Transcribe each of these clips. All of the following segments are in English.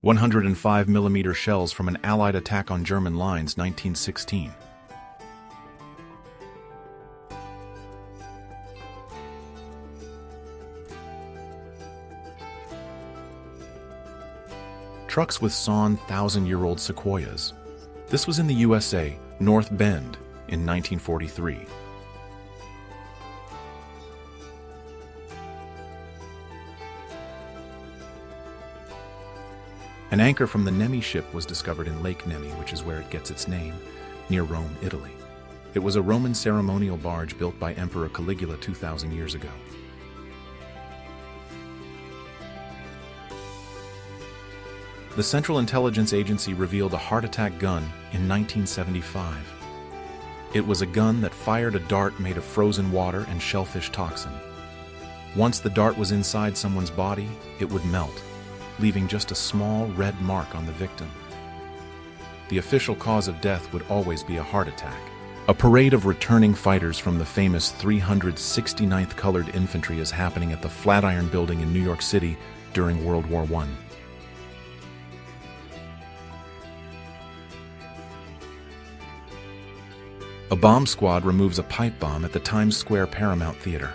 105mm shells from an Allied attack on German lines, 1916. Trucks with sawn 1,000-year-old sequoias. This was in the USA, North Bend, in 1943. An anchor from the Nemi ship was discovered in Lake Nemi, which is where it gets its name, near Rome, Italy. It was a Roman ceremonial barge built by Emperor Caligula 2,000 years ago. The Central Intelligence Agency revealed a heart attack gun in 1975. It was a gun that fired a dart made of frozen water and shellfish toxin. Once the dart was inside someone's body, it would melt, leaving just a small red mark on the victim. The official cause of death would always be a heart attack. A parade of returning fighters from the famous 369th Colored Infantry is happening at the Flatiron Building in New York City during World War I. A bomb squad removes a pipe bomb at the Times Square Paramount Theater.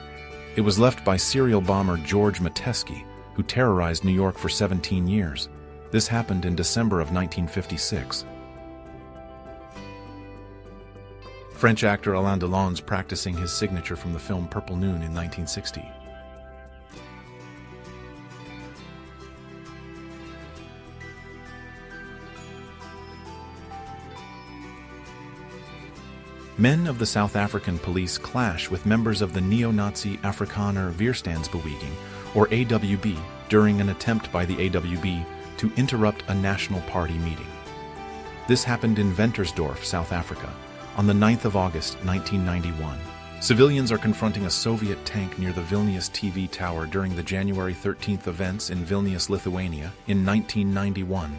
It was left by serial bomber George Metesky, who terrorized New York for 17 years. This happened in December of 1956. French actor Alain Delon's practicing his signature from the film Purple Noon in 1960. Men of the South African police clash with members of the neo-Nazi Afrikaner Weerstandsbeweging, or AWB, during an attempt by the AWB to interrupt a National Party meeting. This happened in Ventersdorp, South Africa, on the 9th of August, 1991. Civilians are confronting a Soviet tank near the Vilnius TV tower during the January 13th events in Vilnius, Lithuania, in 1991.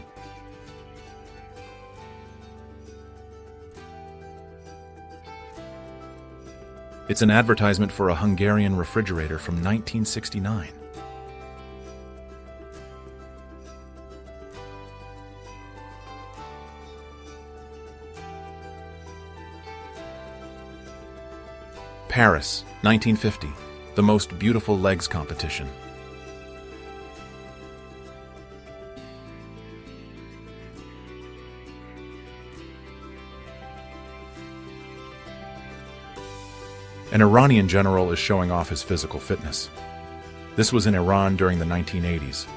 It's an advertisement for a Hungarian refrigerator from 1969. Paris, 1950, the most beautiful legs competition. An Iranian general is showing off his physical fitness. This was in Iran during the 1980s.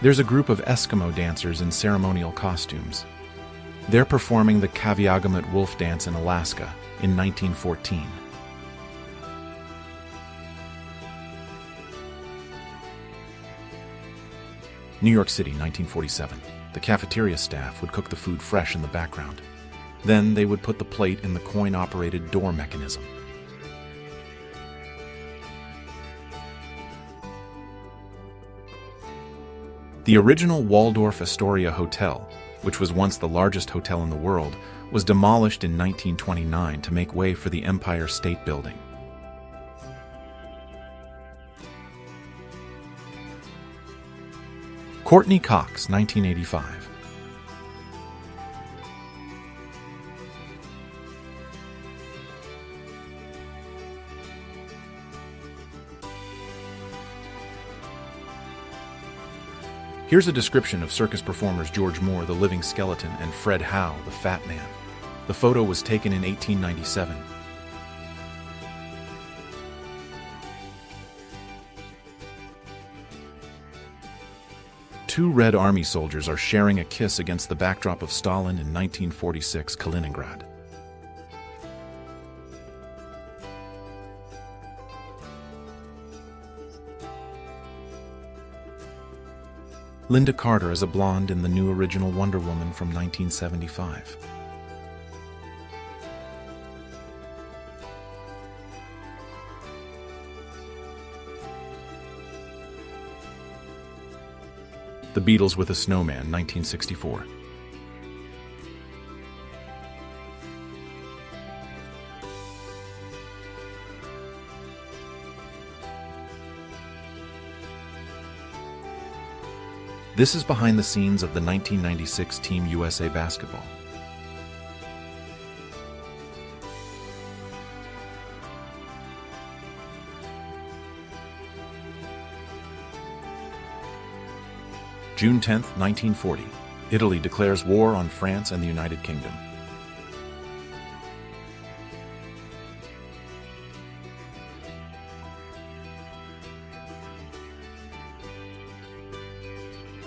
There's a group of Eskimo dancers in ceremonial costumes. They're performing the Kaviagamat wolf dance in Alaska in 1914. New York City, 1947. The cafeteria staff would cook the food fresh in the background. Then they would put the plate in the coin-operated door mechanism. The original Waldorf Astoria Hotel, which was once the largest hotel in the world, was demolished in 1929 to make way for the Empire State Building. Courtney Cox, 1985. Here's a description of circus performers George Moore, the living skeleton, and Fred Howe, the fat man. The photo was taken in 1897. Two Red Army soldiers are sharing a kiss against the backdrop of Stalin in 1946 Kaliningrad. Linda Carter is a blonde in the new original Wonder Woman from 1975. The Beatles with a Snowman, 1964. This is behind the scenes of the 1996 Team USA basketball. June 10, 1940. Italy declares war on France and the United Kingdom.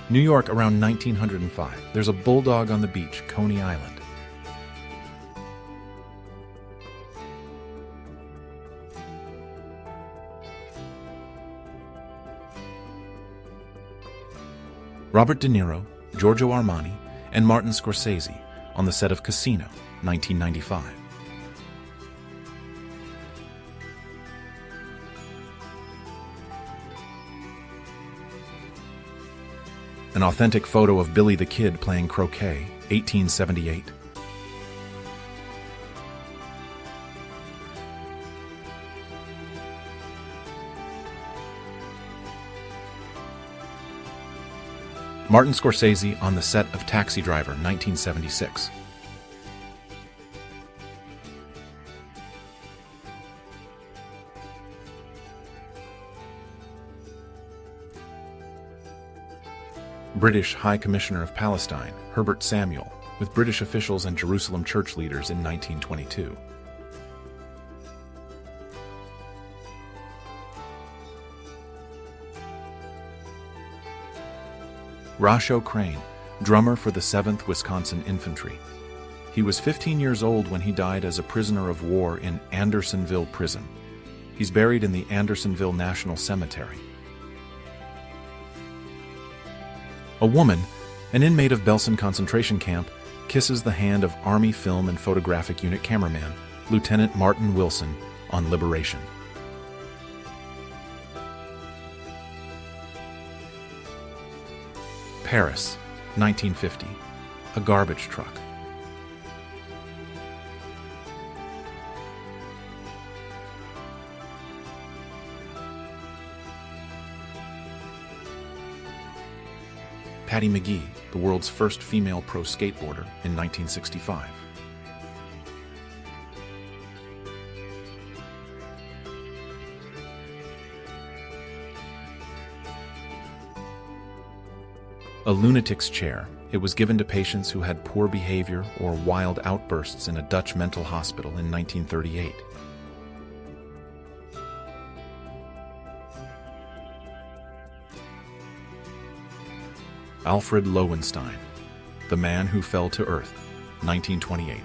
New York around 1905. There's a bulldog on the beach, Coney Island. Robert De Niro, Giorgio Armani, and Martin Scorsese on the set of Casino, 1995. An authentic photo of Billy the Kid playing croquet, 1878. Martin Scorsese on the set of Taxi Driver, 1976. British High Commissioner of Palestine, Herbert Samuel, with British officials and Jerusalem church leaders in 1922. Rasho Crane, drummer for the 7th Wisconsin Infantry. He was 15 years old when he died as a prisoner of war in Andersonville Prison. He's buried in the Andersonville National Cemetery. A woman, an inmate of Belsen concentration camp, kisses the hand of Army Film and Photographic Unit cameraman, Lieutenant Martin Wilson, on liberation. Paris, 1950. A garbage truck. Patty McGee, the world's first female pro skateboarder, in 1965. A lunatic's chair. It was given to patients who had poor behavior or wild outbursts in a Dutch mental hospital in 1938. Alfred Lowenstein, The Man Who Fell to Earth, 1928.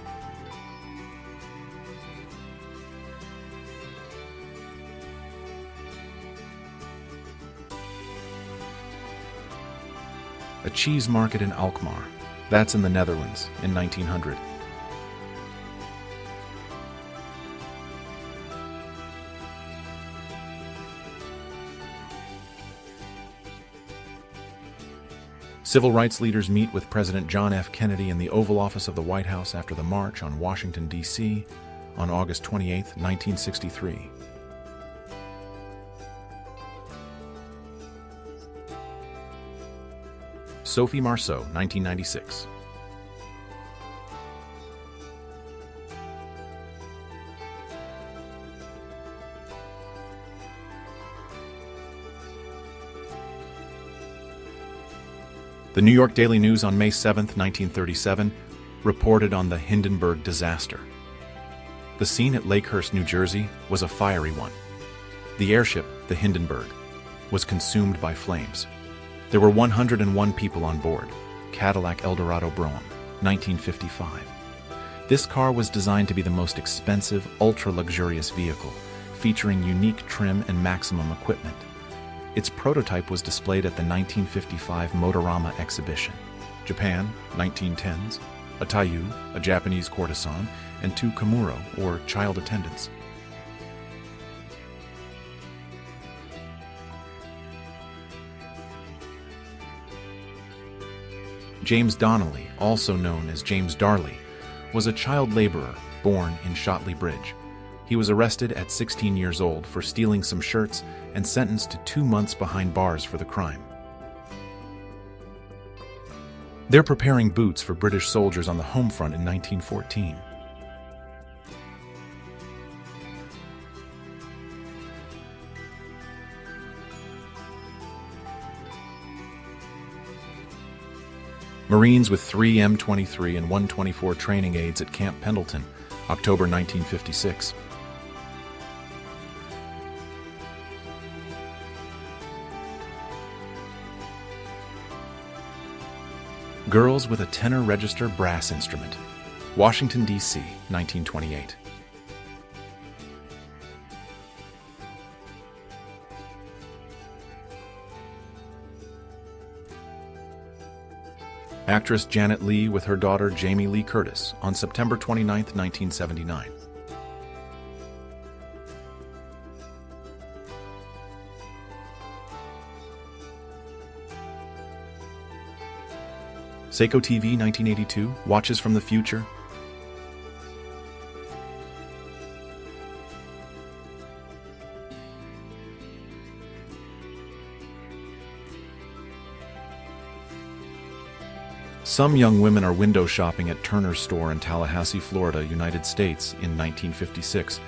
A cheese market in Alkmaar, that's in the Netherlands, in 1900. Civil rights leaders meet with President John F. Kennedy in the Oval Office of the White House after the March on Washington, D.C. on August 28, 1963. Sophie Marceau, 1996. The New York Daily News on May 7, 1937, reported on the Hindenburg disaster. The scene at Lakehurst, New Jersey, was a fiery one. The airship, the Hindenburg, was consumed by flames. There were 101 people on board. Cadillac Eldorado Brougham, 1955. This car was designed to be the most expensive, ultra-luxurious vehicle, featuring unique trim and maximum equipment. Its prototype was displayed at the 1955 Motorama exhibition. Japan, 1910s, a Taiyu, a Japanese courtesan, and 2 Kamuro, or child attendants. James Donnelly, also known as James Darley, was a child laborer born in Shotley Bridge. He was arrested at 16 years old for stealing some shirts and sentenced to 2 months behind bars for the crime. They're preparing boots for British soldiers on the home front in 1914. Marines with 3 M23 and 124 training aids at Camp Pendleton, October 1956. Girls with a tenor register brass instrument, Washington, D.C., 1928. Actress Janet Leigh with her daughter Jamie Lee Curtis on September 29, 1979. Seiko TV 1982, Watches from the Future. Some young women are window shopping at Turner's store in Tallahassee, Florida, United States in 1956.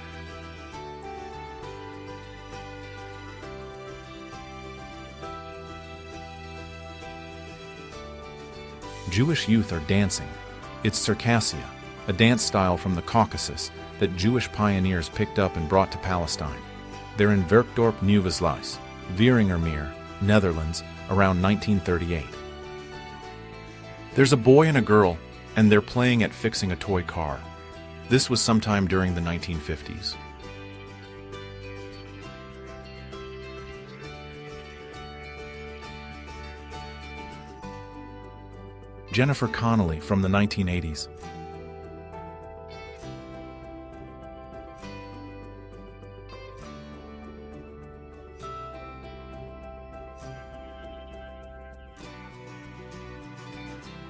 Jewish youth are dancing. It's Circassia, a dance style from the Caucasus that Jewish pioneers picked up and brought to Palestine. They're in Werkdorp Nieuwesluis, Wieringermeer, Netherlands, around 1938. There's a boy and a girl, and they're playing at fixing a toy car. This was sometime during the 1950s. Jennifer Connelly from the 1980s.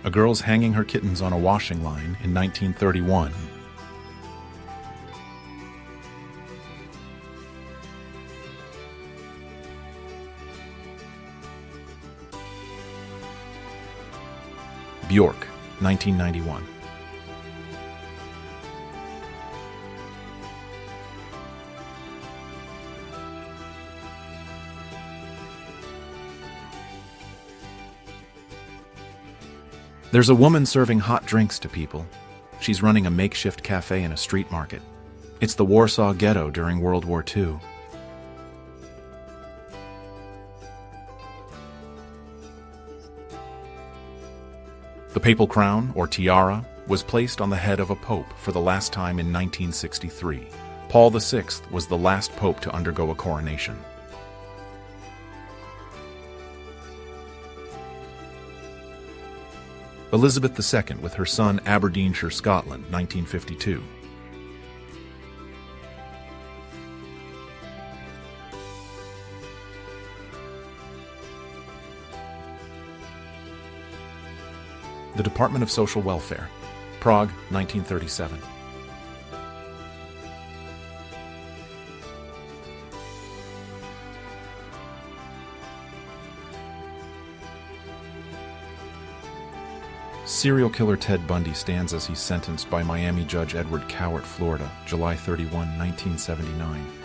A girl's hanging her kittens on a washing line in 1931. Bjork, 1991. There's a woman serving hot drinks to people. She's running a makeshift cafe in a street market. It's the Warsaw ghetto during World War II. The papal crown, or tiara, was placed on the head of a pope for the last time in 1963. Paul VI was the last pope to undergo a coronation. Elizabeth II with her son Aberdeenshire, Scotland, 1952. The Department of Social Welfare, Prague, 1937. Serial killer Ted Bundy stands as he's sentenced by Miami Judge Edward Cowart, Florida, July 31, 1979.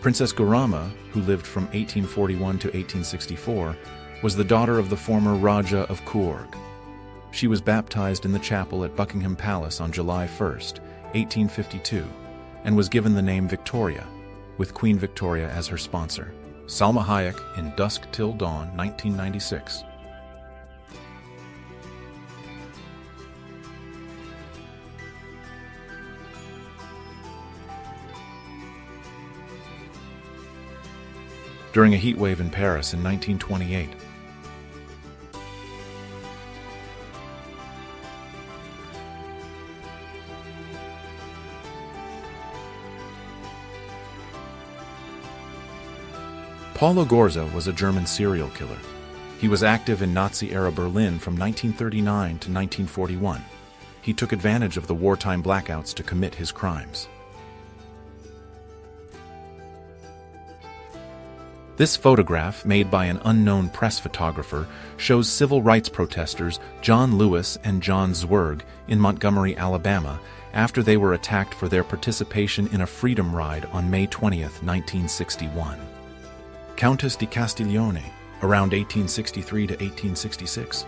Princess Gurama, who lived from 1841 to 1864, was the daughter of the former Raja of Coorg. She was baptized in the chapel at Buckingham Palace on July 1, 1852, and was given the name Victoria, with Queen Victoria as her sponsor. Salma Hayek in Dusk Till Dawn, 1996. During a heat wave in Paris in 1928. Paulo Gorza was a German serial killer. He was active in Nazi-era Berlin from 1939 to 1941. He took advantage of the wartime blackouts to commit his crimes. This photograph, made by an unknown press photographer, shows civil rights protesters John Lewis and John Zwerg in Montgomery, Alabama, after they were attacked for their participation in a freedom ride on May 20th, 1961. Countess di Castiglione, around 1863 to 1866.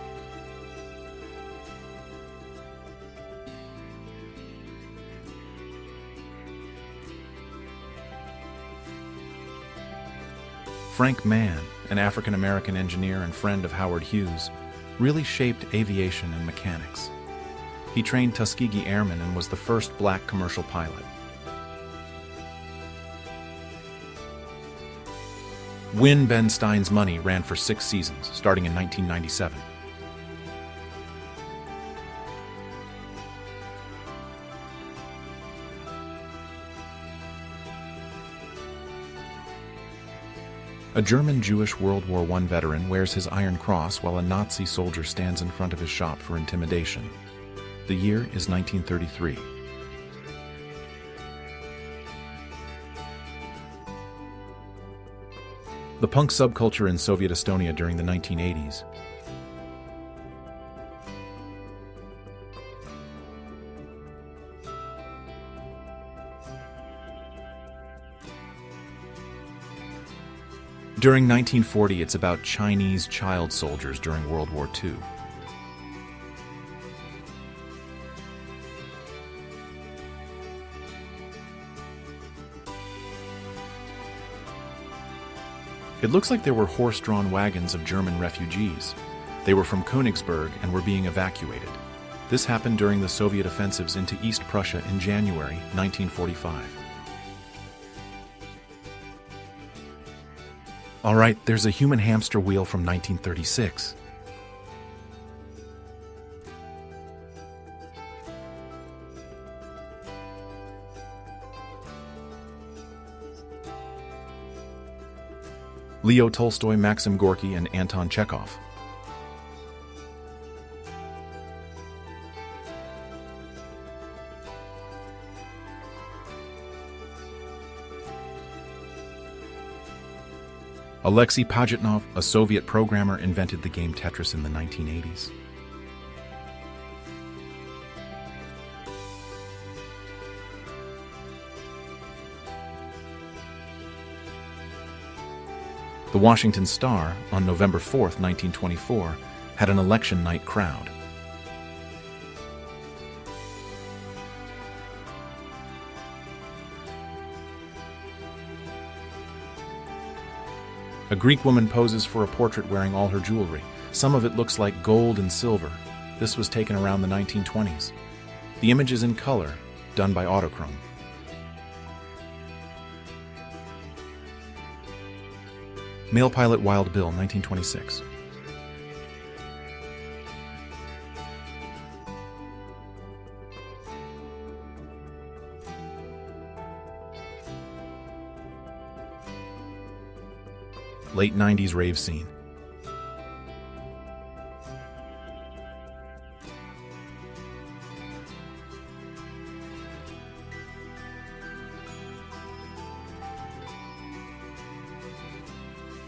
Frank Mann, an African-American engineer and friend of Howard Hughes, really shaped aviation and mechanics. He trained Tuskegee Airmen and was the first black commercial pilot. Win Ben Stein's Money ran for 6 seasons, starting in 1997. A German Jewish World War I veteran wears his Iron Cross while a Nazi soldier stands in front of his shop for intimidation. The year is 1933. The punk subculture in Soviet Estonia during the 1980s. During 1940, it's about Chinese child soldiers during World War II. It looks like there were horse-drawn wagons of German refugees. They were from Königsberg and were being evacuated. This happened during the Soviet offensives into East Prussia in January 1945. All right, there's a human hamster wheel from 1936. Leo Tolstoy, Maxim Gorky, and Anton Chekhov. Alexei Pajitnov, a Soviet programmer, invented the game Tetris in the 1980s. The Washington Star, on November 4, 1924, had an election night crowd. A Greek woman poses for a portrait wearing all her jewelry. Some of it looks like gold and silver. This was taken around the 1920s. The image is in color, done by autochrome. Male pilot Wild Bill, 1926. Late 90s rave scene.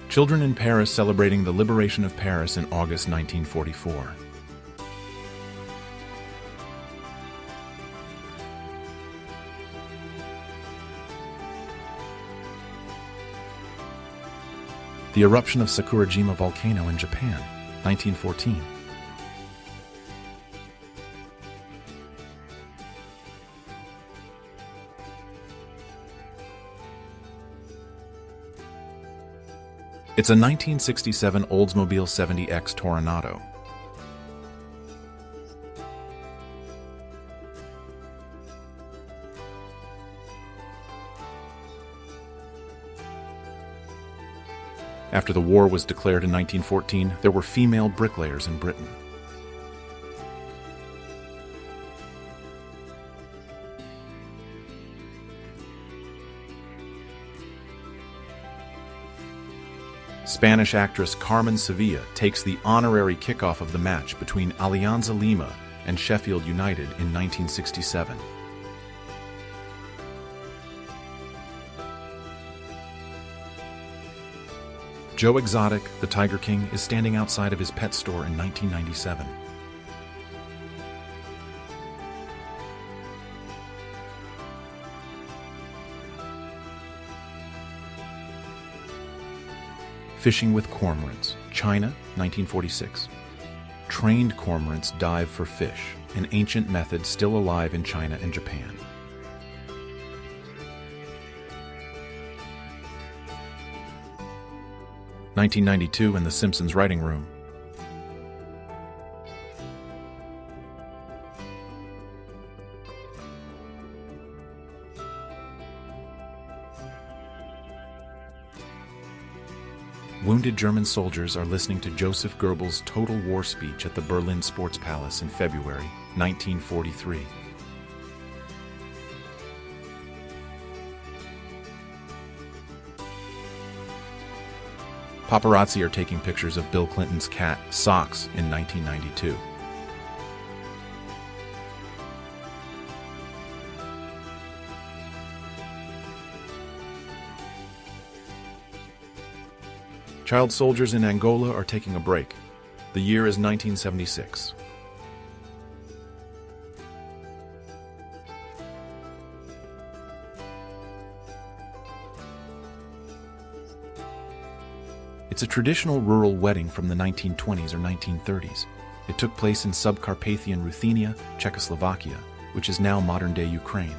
Children in Paris celebrating the liberation of Paris in August 1944. The eruption of Sakurajima volcano in Japan, 1914. It's a 1967 Oldsmobile 70X Toronado. After the war was declared in 1914, there were female bricklayers in Britain. Spanish actress Carmen Sevilla takes the honorary kickoff of the match between Alianza Lima and Sheffield United in 1967. Joe Exotic, the Tiger King, is standing outside of his pet store in 1997. Fishing with cormorants, China, 1946. Trained cormorants dive for fish, an ancient method still alive in China and Japan. (1992) in The Simpsons writing room. Wounded German soldiers are listening to Joseph Goebbels' Total War speech at the Berlin Sports Palace in February 1943. Paparazzi are taking pictures of Bill Clinton's cat, Socks, in 1992. Child soldiers in Angola are taking a break. The year is 1976. It's a traditional rural wedding from the 1920s or 1930s. It took place in Subcarpathian Ruthenia, Czechoslovakia, which is now modern-day Ukraine.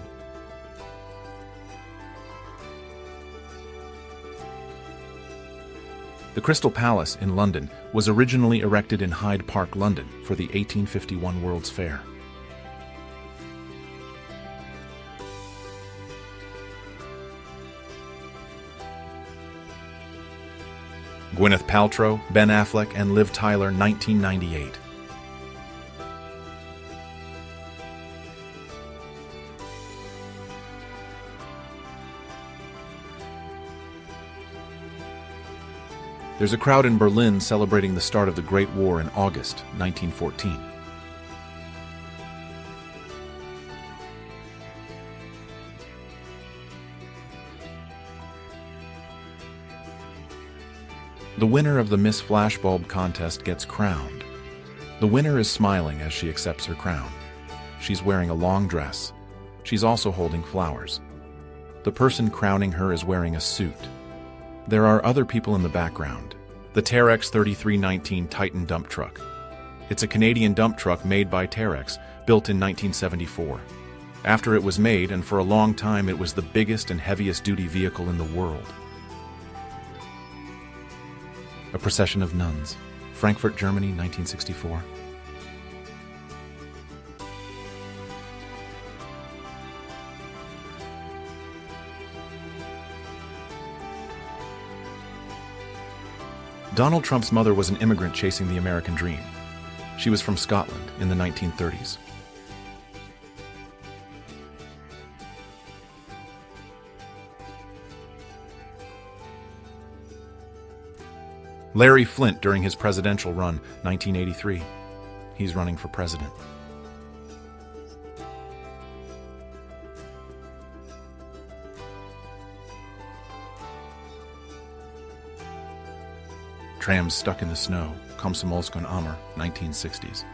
The Crystal Palace in London was originally erected in Hyde Park, London, for the 1851 World's Fair. Gwyneth Paltrow, Ben Affleck, and Liv Tyler, 1998. There's a crowd in Berlin celebrating the start of the Great War in August 1914. The winner of the Miss Flashbulb contest gets crowned. The winner is smiling as she accepts her crown. She's wearing a long dress. She's also holding flowers. The person crowning her is wearing a suit. There are other people in the background. The Terex 3319 Titan dump truck. It's a Canadian dump truck made by Terex, built in 1974. After it was made, and for a long time, it was the biggest and heaviest duty vehicle in the world. A procession of nuns. Frankfurt, Germany, 1964. Donald Trump's mother was an immigrant chasing the American dream. She was from Scotland in the 1930s. Larry Flynt during his presidential run, 1983. He's running for president. Trams stuck in the snow, Komsomolsk on Amur, 1960s.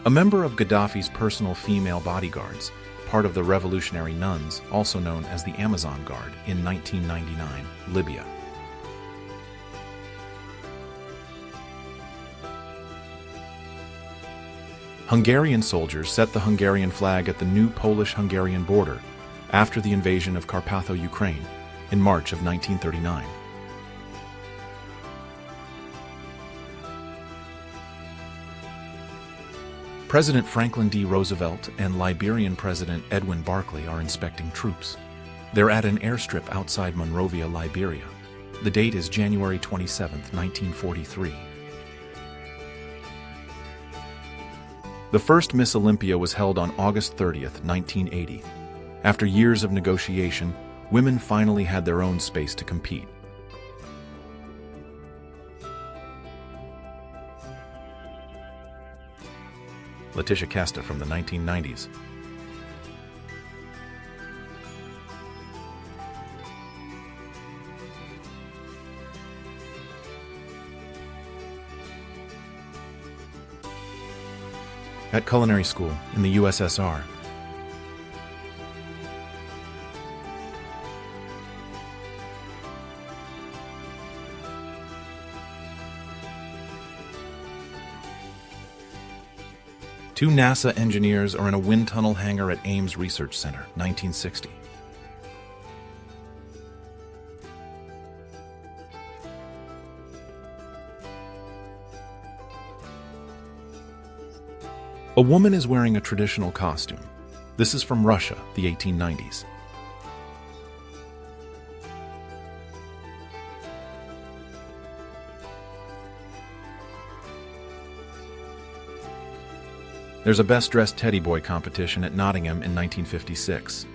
A member of Gaddafi's personal female bodyguards, part of the Revolutionary Nuns, also known as the Amazon Guard, in 1999, Libya. Hungarian soldiers set the Hungarian flag at the new Polish-Hungarian border after the invasion of Carpatho-Ukraine in March of 1939. President Franklin D. Roosevelt and Liberian President Edwin Barclay are inspecting troops. They're at an airstrip outside Monrovia, Liberia. The date is January 27, 1943. The first Miss Olympia was held on August 30, 1980. After years of negotiation, women finally had their own space to compete. Letitia Casta from the 1990s. At culinary school in the USSR. Two NASA engineers are in a wind tunnel hangar at Ames Research Center, 1960. A woman is wearing a traditional costume. This is from Russia, the 1890s. There's a best-dressed teddy boy competition at Nottingham in 1956.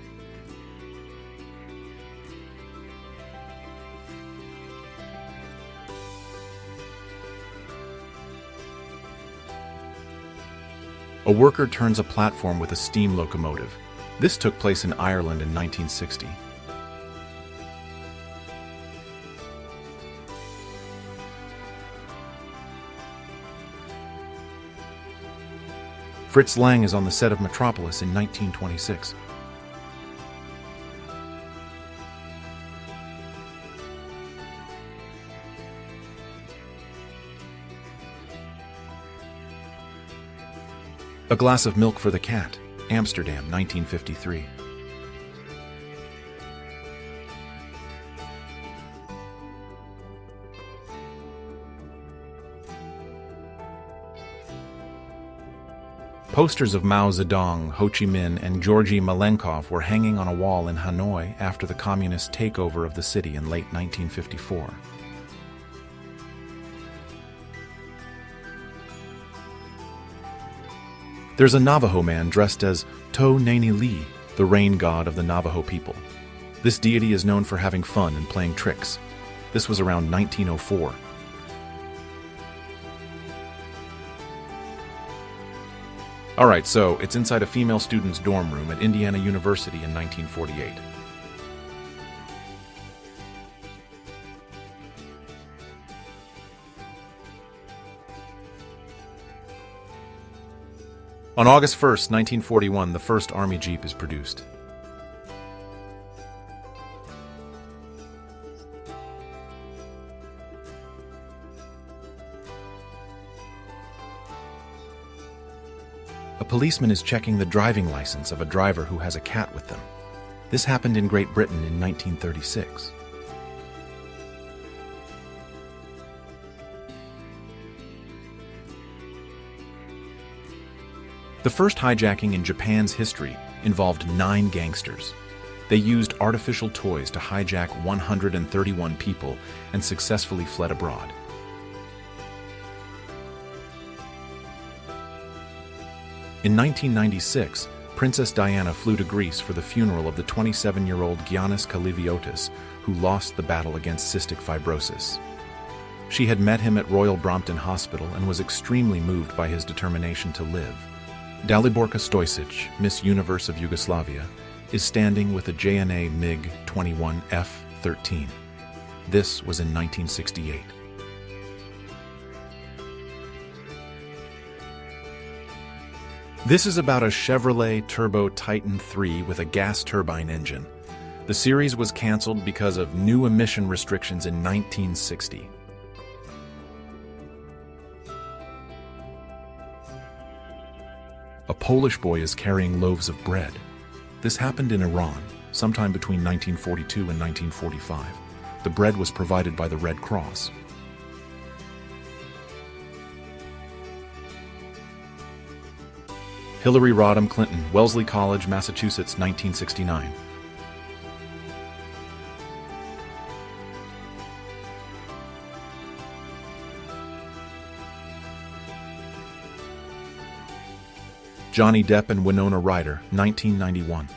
A worker turns a platform with a steam locomotive. This took place in Ireland in 1960. Fritz Lang is on the set of Metropolis in 1926. A Glass of Milk for the Cat, Amsterdam, 1953. Posters of Mao Zedong, Ho Chi Minh, and Georgy Malenkov were hanging on a wall in Hanoi after the communist takeover of the city in late 1954. There's a Navajo man dressed as To Nani Li, the rain god of the Navajo people. This deity is known for having fun and playing tricks. This was around 1904. Alright, so it's inside a female student's dorm room at Indiana University in 1948. On August 1st, 1941, the first Army Jeep is produced. A policeman is checking the driving license of a driver who has a cat with them. This happened in Great Britain in 1936. The first hijacking in Japan's history involved 9 gangsters. They used artificial toys to hijack 131 people and successfully fled abroad. In 1996, Princess Diana flew to Greece for the funeral of the 27-year-old Giannis Kaliviotis, who lost the battle against cystic fibrosis. She had met him at Royal Brompton Hospital and was extremely moved by his determination to live. Daliborka Stojcic, Miss Universe of Yugoslavia, is standing with a JNA MiG-21 F-13. This was in 1968. This is about a Chevrolet Turbo Titan III with a gas turbine engine. The series was canceled because of new emission restrictions in 1960. A Polish boy is carrying loaves of bread. This happened in Iran, sometime between 1942 and 1945. The bread was provided by the Red Cross. Hillary Rodham Clinton, Wellesley College, Massachusetts, 1969. Johnny Depp and Winona Ryder, 1991.